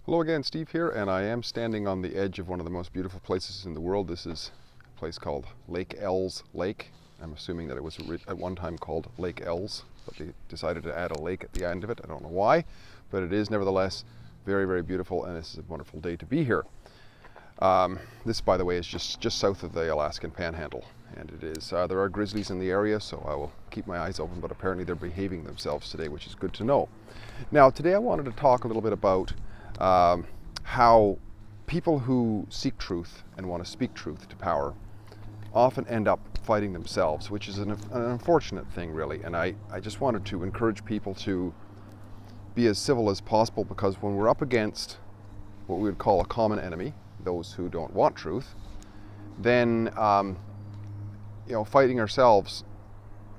Hello again, Steve here, and I am standing on the edge of one of the most beautiful places in the world. This is a place called Lake Els Lake. I'm assuming that it was at one time called Lake Els, but they decided to add a lake at the end of it. I don't know why, but it is nevertheless very, very beautiful, and this is a wonderful day to be here. This, by the way, is just south of the Alaskan Panhandle, and it is. There are grizzlies in the area, so I will keep my eyes open, but apparently they're behaving themselves today, which is good to know. Now, today I wanted to talk a little bit about how people who seek truth and want to speak truth to power often end up fighting themselves, which is an unfortunate thing, really. And I just wanted to encourage people to be as civil as possible, because when we're up against what we would call a common enemy, those who don't want truth, then fighting ourselves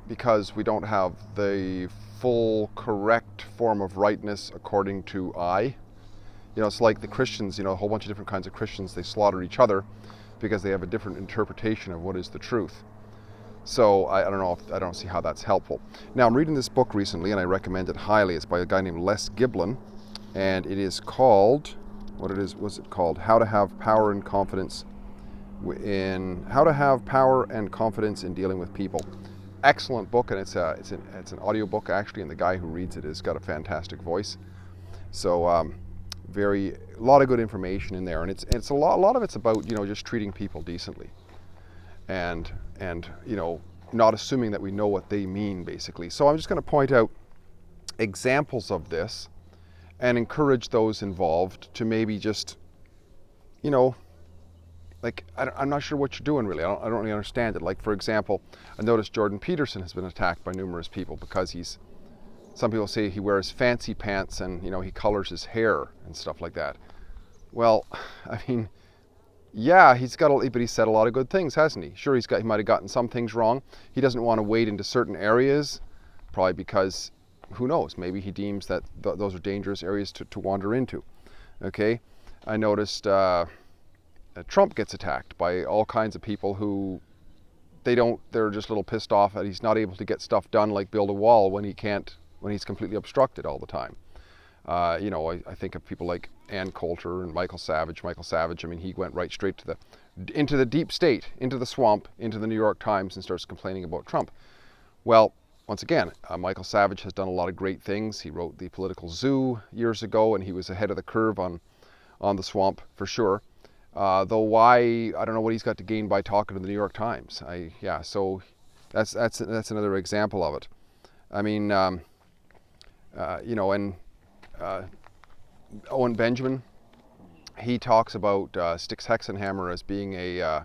because we don't have the full correct form of rightness according to I. It's like the Christians, a whole bunch of different kinds of Christians, they slaughter each other because they have a different interpretation of what is the truth. So I don't see how that's helpful. Now, I'm reading this book recently, and I recommend it highly. It's by a guy named Les Giblin, and it is called, what's it called? How to Have Power and Confidence in Dealing with People. Excellent book, and it's an audio book actually, and the guy who reads it has got a fantastic voice. So a lot of good information in there, and it's a lot of it's about just treating people decently, and not assuming that we know what they mean, basically. So I'm just going to point out examples of this and encourage those involved to maybe just I'm not sure what you're doing, really. I don't really understand it. Like, for example, I noticed Jordan Peterson has been attacked by numerous people because some people say he wears fancy pants and he colors his hair and stuff like that. Well, I mean, yeah, but he's said a lot of good things, hasn't he? Sure, he might have gotten some things wrong. He doesn't want to wade into certain areas, probably because, who knows, maybe he deems that those are dangerous areas to wander into. Okay, I noticed Trump gets attacked by all kinds of people who they're just a little pissed off that he's not able to get stuff done, like build a wall, when he's completely obstructed all the time. I think of people like Ann Coulter and Michael Savage. I mean, he went right straight into the deep state, into the swamp, into the New York Times, and starts complaining about Trump. Well, once again, Michael Savage has done a lot of great things. He wrote The Political Zoo years ago, and he was ahead of the curve on the swamp for sure. Though why, I don't know what he's got to gain by talking to the New York Times. So that's another example of it. I mean, Owen Benjamin, he talks about Styx Hexenhammer as being a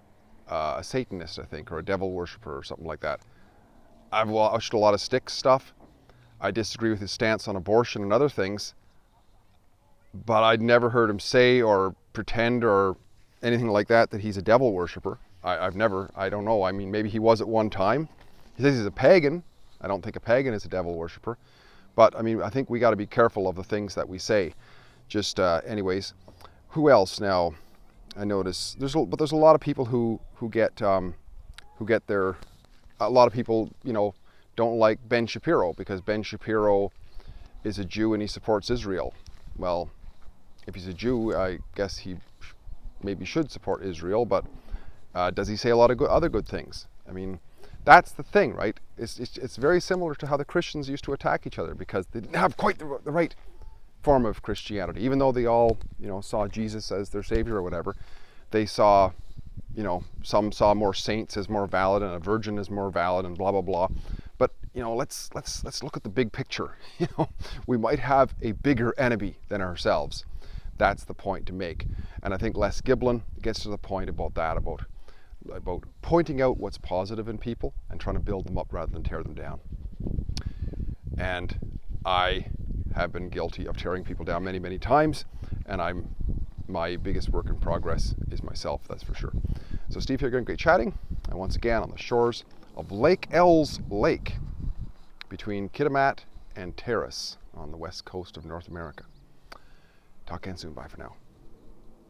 Satanist, I think, or a devil worshiper or something like that. I've watched a lot of Styx stuff. I disagree with his stance on abortion and other things, but I'd never heard him say or pretend or anything like that he's a devil worshiper. I don't know. I mean, maybe he was at one time. He says he's a pagan. I don't think a pagan is a devil worshiper. But I mean, I think we got to be careful of the things that we say. Just anyways, who else now? I notice there's a lot of people who get a lot of people don't like Ben Shapiro because Ben Shapiro is a Jew and he supports Israel. Well, if he's a Jew, I guess he maybe should support Israel, but does he say a lot of other good things? I mean, that's the thing, right? It's very similar to how the Christians used to attack each other because they didn't have quite the right form of Christianity. Even though they all, saw Jesus as their savior or whatever, they saw, some saw more saints as more valid and a virgin as more valid and blah blah blah. But let's look at the big picture. We might have a bigger enemy than ourselves. That's the point to make. And I think Les Giblin gets to the point about that, about pointing out what's positive in people and trying to build them up rather than tear them down. And I have been guilty of tearing people down many, many times, and my biggest work in progress is myself, that's for sure. So Steve here, great chatting, and once again on the shores of Lake Els Lake, between Kitimat and Terrace on the west coast of North America. Talk again soon. Bye for now.